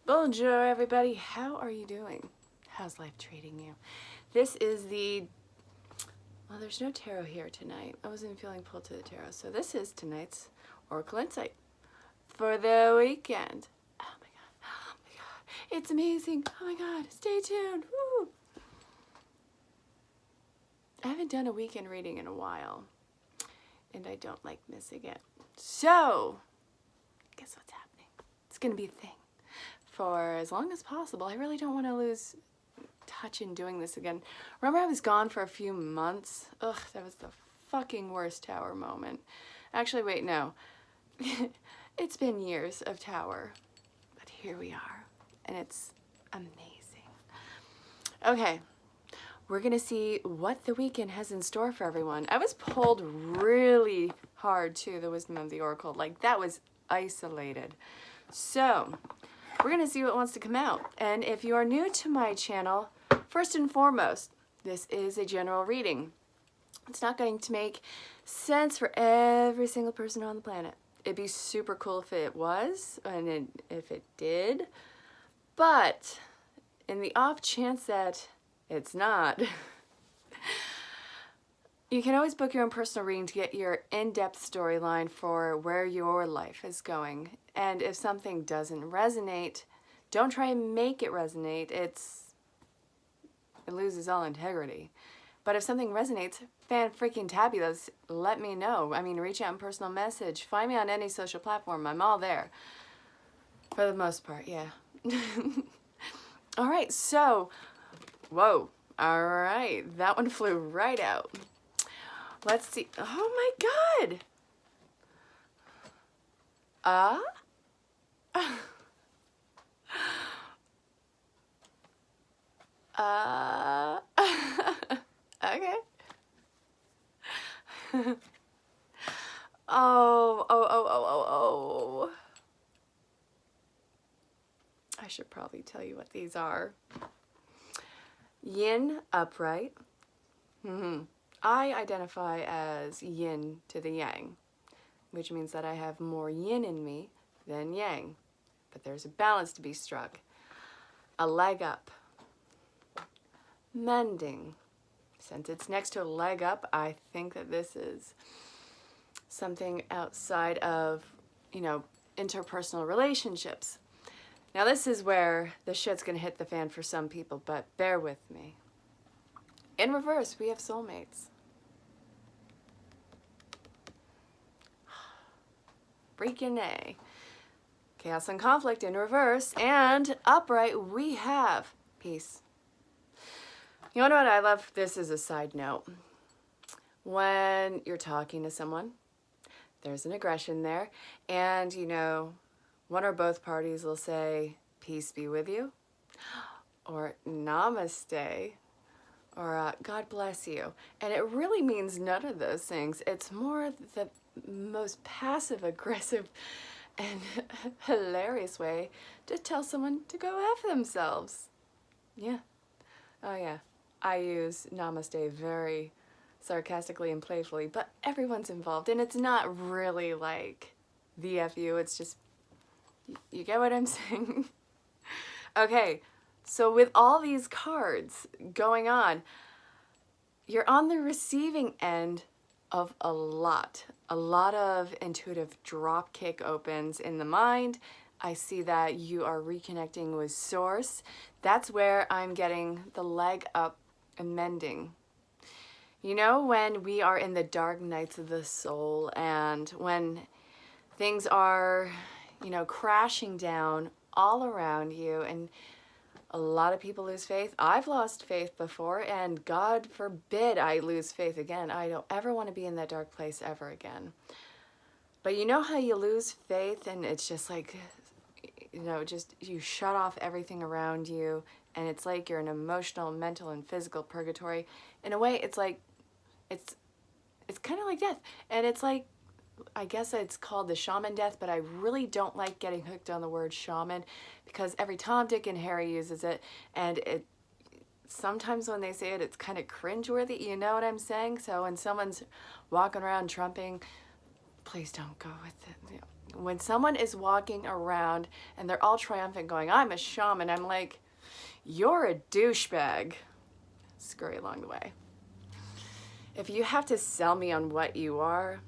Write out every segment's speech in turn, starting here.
Bonjour, everybody. How are you doing? How's life treating you? This is well, there's no tarot here tonight. I wasn't feeling pulled to the tarot. So this is tonight's Oracle Insight for the weekend. Oh my God. Oh my God. It's amazing. Oh my God. Stay tuned. Woo. I haven't done a weekend reading in a while, and I don't like missing it. So, guess what's happening? It's going to be a thing for as long as possible. I really don't want to lose touch in doing this again. Remember I was gone for a few months? Ugh, that was the fucking worst tower moment. Actually, wait, no. It's been years of tower, but here we are, and it's amazing. Okay, we're gonna see what the weekend has in store for everyone. I was pulled really hard to the Wisdom of the Oracle. Like, that was isolated. So, we're going to see what wants to come out. And if you are new to my channel, first and foremost, this is a general reading. It's not going to make sense for every single person on the planet. It'd be super cool if it was, and if it did. But in the off chance that it's not, you can always book your own personal reading to get your in-depth storyline for where your life is going. And if something doesn't resonate, don't try and make it resonate. It loses all integrity. But if something resonates, fan-freaking-tabulous, let me know. I mean, reach out in personal message. Find me on any social platform. I'm all there. For the most part, yeah. All right, so, whoa. All right, that one flew right out. Let's see. Oh my God. Okay. Oh. I should probably tell you what these are. Yin, upright. I identify as yin to the yang, which means that I have more yin in me than yang. But there's a balance to be struck. A leg up. Mending. Since it's next to a leg up, I think that this is something outside of, interpersonal relationships. Now this is where the shit's gonna hit the fan for some people, but bear with me. In reverse, we have soulmates. Freaking A. Chaos and conflict in reverse, and upright we have peace. You know what I love? This is a side note. When you're talking to someone, there's an aggression there, and one or both parties will say, peace be with you, or namaste, or God bless you. And it really means none of those things. It's more the most passive-aggressive and hilarious way to tell someone to go F themselves. Yeah. Oh yeah. I use namaste very sarcastically and playfully, but everyone's involved, and it's not really like the F you, it's just, you get what I'm saying? Okay, so with all these cards going on, you're on the receiving end of a lot of intuitive drop kick opens in the mind. I see that you are reconnecting with source. That's where I'm getting the leg up and mending. When we are in the dark nights of the soul, and when things are, crashing down all around you, and a lot of people lose faith. I've lost faith before, and God forbid I lose faith again. I don't ever want to be in that dark place ever again. But you know how you lose faith, and it's just like, just you shut off everything around you, and it's like you're in emotional, mental, and physical purgatory. In a way, it's like, it's kind of like death. And it's like, I guess it's called the shaman death, but I really don't like getting hooked on the word shaman, because every Tom, Dick, and Harry uses it, and sometimes when they say it, it's kind of cringeworthy, you know what I'm saying? So when someone's walking around trumping, please don't go with it. You know, when someone is walking around and they're all triumphant going, I'm a shaman, I'm like, you're a douchebag. Scurry along the way. If you have to sell me on what you are,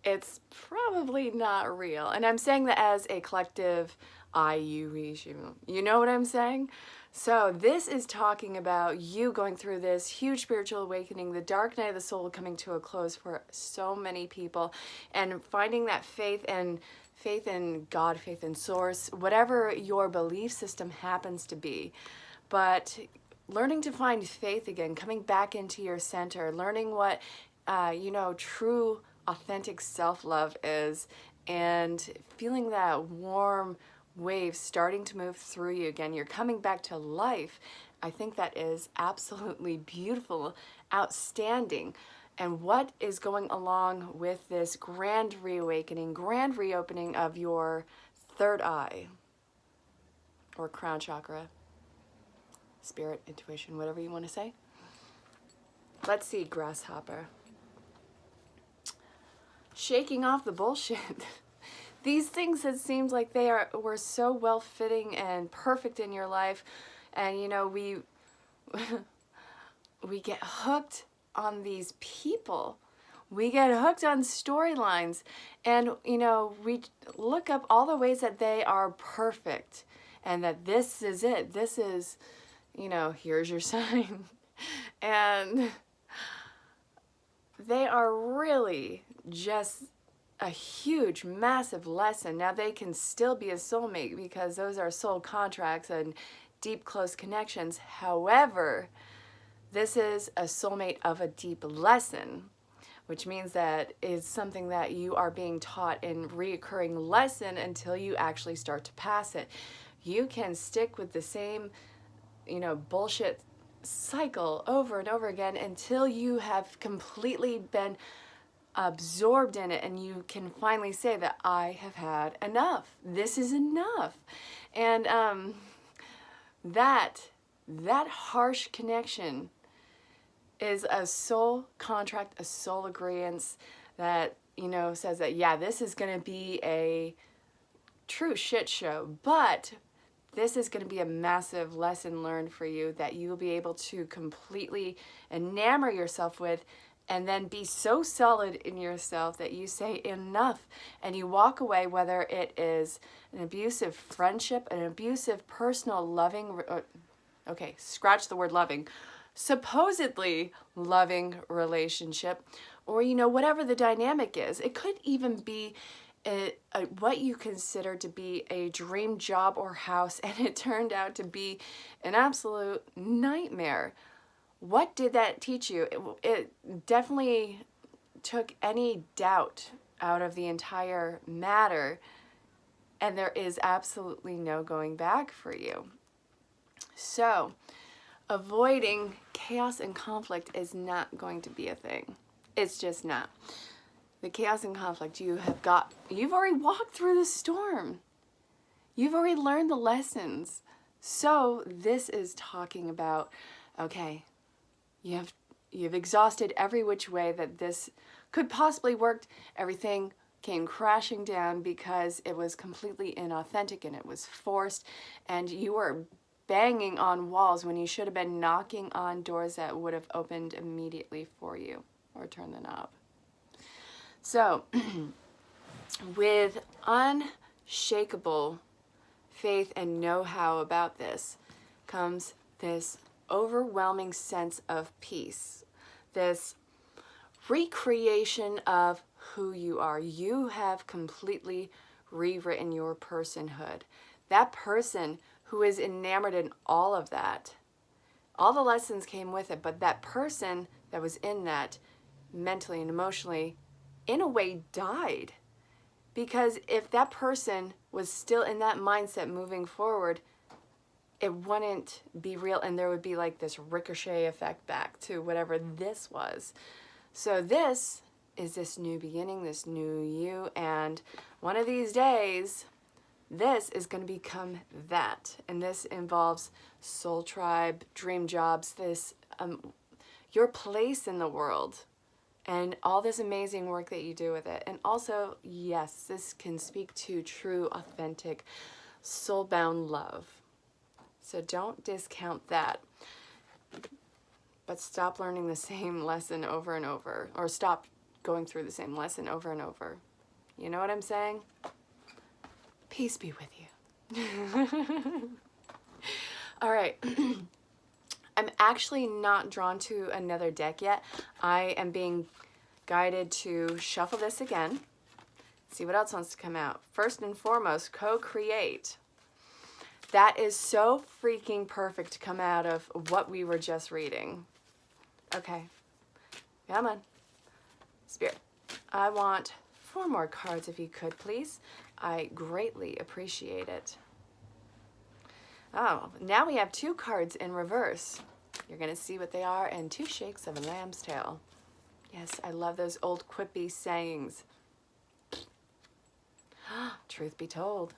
it's probably not real. And I'm saying that as a collective you know what I'm saying? So this is talking about you going through this huge spiritual awakening, the dark night of the soul coming to a close for so many people, and finding that faith in God, faith in source, whatever your belief system happens to be. But learning to find faith again, coming back into your center, learning what, true, authentic self-love is, and feeling that warm wave starting to move through you again. You're coming back to life. I think that is absolutely beautiful, outstanding. And what is going along with this grand reawakening, grand reopening of your third eye, or crown chakra, spirit, intuition, whatever you want to say. Let's see, grasshopper. Shaking off the bullshit. These things that seemed like were so well fitting and perfect in your life, and we get hooked on these people. We get hooked on storylines, and we look up all the ways that they are perfect, and that this is it. This is, here's your sign, and they are really just a huge, massive lesson. Now, they can still be a soulmate because those are soul contracts and deep, close connections. However, this is a soulmate of a deep lesson, which means that it's something that you are being taught in reoccurring lesson until you actually start to pass it. You can stick with the same, bullshit cycle over and over again until you have completely been absorbed in it, and you can finally say that I have had enough. This is enough. And that harsh connection is a soul contract, a soul agreement that says that, yeah, this is going to be a true shit show, but this is going to be a massive lesson learned for you that you will be able to completely enamor yourself with, and then be so solid in yourself that you say enough, and you walk away, whether it is an abusive friendship, an abusive personal loving, okay, scratch the word loving, supposedly loving relationship, or whatever the dynamic is. It could even be what you consider to be a dream job or house, and it turned out to be an absolute nightmare. What did that teach you? It definitely took any doubt out of the entire matter, and there is absolutely no going back for you. So, avoiding chaos and conflict is not going to be a thing. It's just not. The chaos and conflict, you've already walked through the storm. You've already learned the lessons. So, this is talking about, okay, You've exhausted every which way that this could possibly work. Everything came crashing down because it was completely inauthentic and it was forced, and you were banging on walls when you should have been knocking on doors that would have opened immediately for you, or turned the knob. So, with unshakable faith and know-how about this comes this overwhelming sense of peace, this recreation of who you are. You have completely rewritten your personhood. That person who is enamored in all of that, all the lessons came with it, but that person that was in that mentally and emotionally, in a way, died. Because if that person was still in that mindset moving forward, it wouldn't be real, and there would be like this ricochet effect back to whatever this was. So this is this new beginning, this new you, and one of these days, this is going to become that. And this involves soul tribe, dream jobs, this your place in the world, and all this amazing work that you do with it. And also, yes, this can speak to true, authentic, soul-bound love. So don't discount that. But stop learning the same lesson over and over, or stop going through the same lesson over and over. You know what I'm saying? Peace be with you. All right. I'm actually not drawn to another deck yet. I am being guided to shuffle this again. See what else wants to come out. First and foremost, co-create. That is so freaking perfect to come out of what we were just reading. Okay. Come on. Spirit, I want 4 more cards if you could, please. I greatly appreciate it. Oh, now we have 2 cards in reverse. You're going to see what they are, and 2 shakes of a lamb's tail. Yes, I love those old quippy sayings. Truth be told.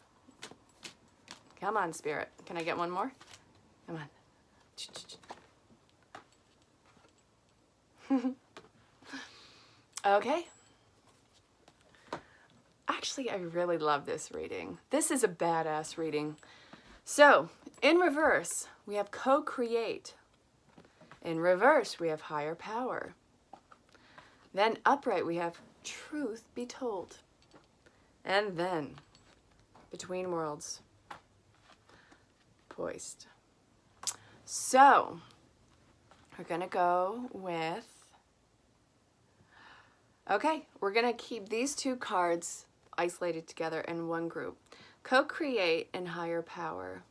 Come on, Spirit. Can I get one more? Come on. Okay. Actually, I really love this reading. This is a badass reading. So, in reverse, we have co-create. In reverse, we have higher power. Then upright, we have truth be told. And then, between worlds, poised. So, we're going to go with... Okay, we're going to keep these 2 cards isolated together in one group. Co-create and higher power.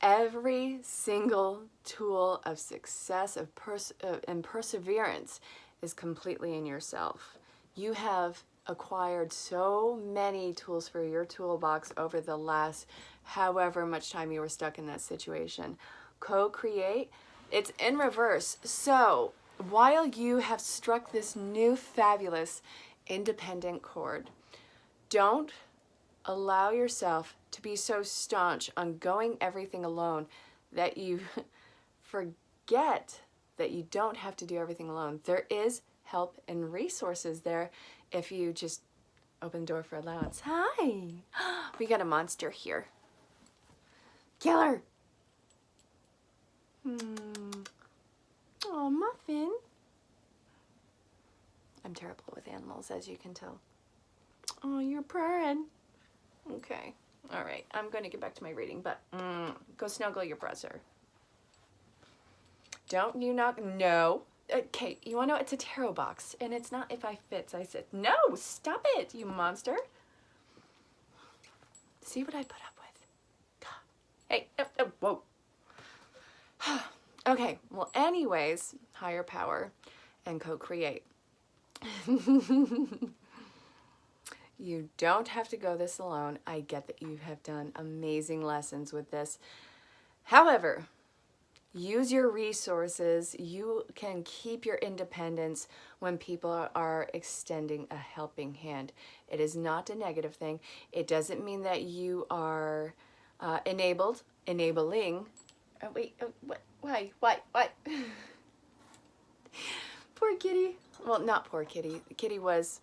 Every single tool of success and perseverance is completely in yourself. You have acquired so many tools for your toolbox over the last however much time you were stuck in that situation. Co-create, it's in reverse. So while you have struck this new fabulous independent chord, don't allow yourself to be so staunch on going everything alone that you forget that you don't have to do everything alone. There is help and resources there if you just open the door for allowance. Hi! We got a monster here. Killer! Oh, Muffin. I'm terrible with animals, as you can tell. Oh, you're purring. Okay. All right. I'm going to get back to my reading, but go snuggle your brother. Don't you knock? No. Okay, you want to know? It's a tarot box, and it's not if I fits, I sit. No, stop it, you monster. See what I put up with? Hey, whoa. Okay, well, anyways, higher power and co-create. You don't have to go this alone. I get that you have done amazing lessons with this. However, use your resources. You can keep your independence when people are extending a helping hand. It is not a negative thing. It doesn't mean that you are enabling. Oh, wait, what? Why? Poor kitty. Well, not poor kitty. The kitty was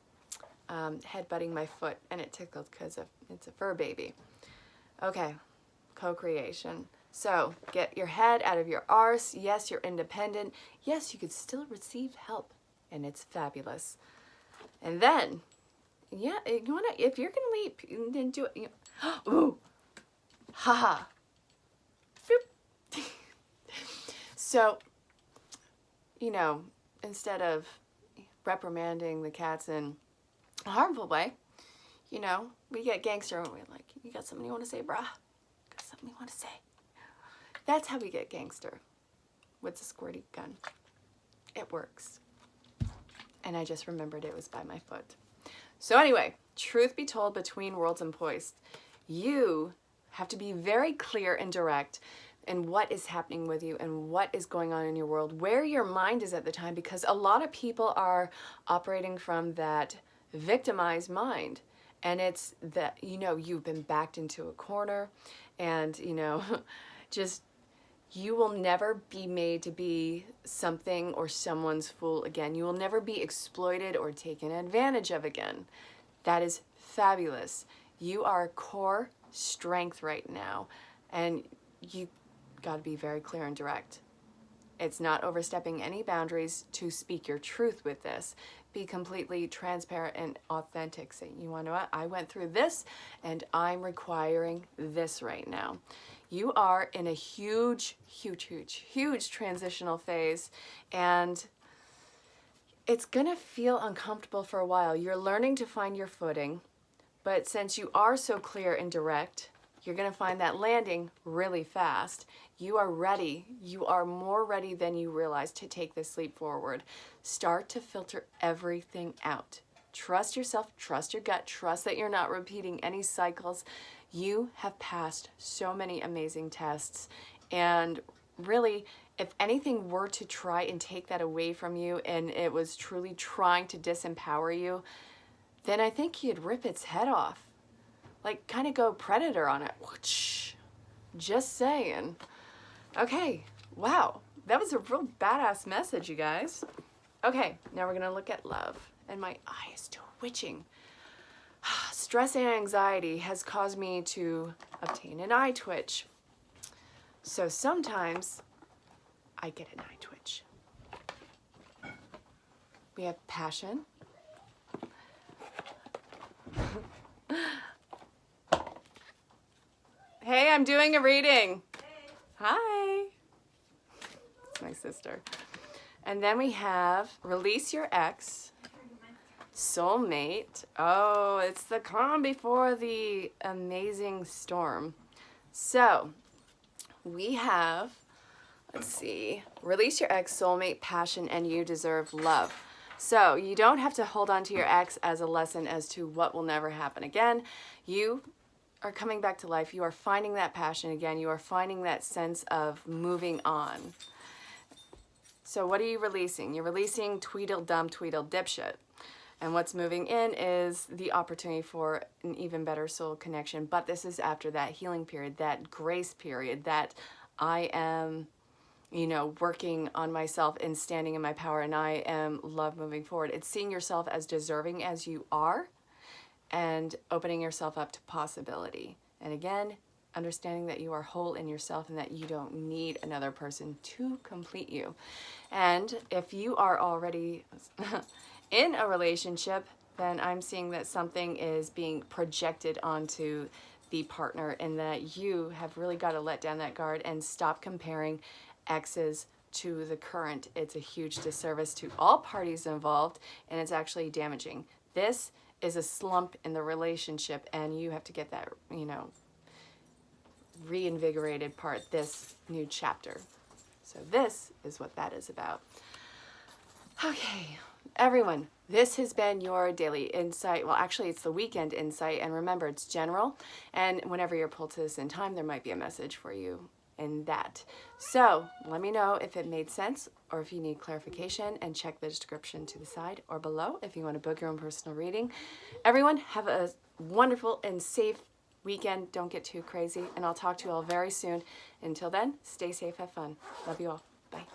headbutting my foot, and it tickled because it's a fur baby. Okay, co-creation. So get your head out of your arse. Yes, you're independent. Yes, you could still receive help, and it's fabulous. And then, yeah, you wanna, if you're gonna leap, then do it. Ooh, haha. So, you know, instead of reprimanding the cats in a harmful way, you know, we get gangster and we're like, you got something you want to say, brah? Got something you want to say? That's how we get gangster with the squirty gun. It works. And I just remembered it was by my foot. So anyway, truth be told, between worlds and poised, you have to be very clear and direct in what is happening with you and what is going on in your world, where your mind is at the time, because a lot of people are operating from that victimized mind. And it's that, you know, you've been backed into a corner and, you know, just You will never be made to be something or someone's fool again. You will never be exploited or taken advantage of again. That is fabulous. You are core strength right now, and you got to be very clear and direct. It's not overstepping any boundaries to speak your truth with this. Be completely transparent and authentic. Say, you want to know what? I went through this and I'm requiring this right now. You are in a huge transitional phase, and it's going to feel uncomfortable for a while. You're learning to find your footing, but since you are so clear and direct, you're going to find that landing really fast. You are ready. You are more ready than you realize to take this leap forward. Start to filter everything out. Trust yourself, trust your gut, trust that you're not repeating any cycles. You have passed so many amazing tests, and really, if anything were to try and take that away from you and it was truly trying to disempower you, then I think you'd rip its head off. Like, kind of go Predator on it. Just saying. Okay, wow. That was a real badass message, you guys. Okay, now we're going to look at love. And my eye is twitching. Stress and anxiety has caused me to obtain an eye twitch. So sometimes I get an eye twitch. We have passion. Hey, I'm doing a reading. Hey. Hi. It's my sister. And then we have release your ex. Soulmate. Oh, it's the calm before the amazing storm. So we have, let's see, release your ex, soulmate, passion, and you deserve love. So you don't have to hold on to your ex as a lesson as to what will never happen again. You are coming back to life. You are finding that passion again. You are finding that sense of moving on. So what are you releasing? You're releasing Tweedledum, Tweedle dipshit. And what's moving in is the opportunity for an even better soul connection. But this is after that healing period, that grace period, that I am, working on myself and standing in my power, and I am love moving forward. It's seeing yourself as deserving as you are and opening yourself up to possibility. And again, understanding that you are whole in yourself and that you don't need another person to complete you. And if you are already in a relationship, then I'm seeing that something is being projected onto the partner, and that you have really got to let down that guard and stop comparing exes to the current. It's a huge disservice to all parties involved, and it's actually damaging. This is a slump in the relationship, and you have to get that, reinvigorated part, this new chapter. So this is what that is about. Okay, everyone, this has been your daily insight. Well, actually, it's the weekend insight, and remember, it's general, and whenever you're pulled to this in time, there might be a message for you in that. So let me know if it made sense or if you need clarification, and check the description to the side or below if you want to book your own personal reading. Everyone, have a wonderful and safe weekend. Don't get too crazy, and I'll talk to you all very soon. Until then, stay safe, have fun. Love you all. Bye.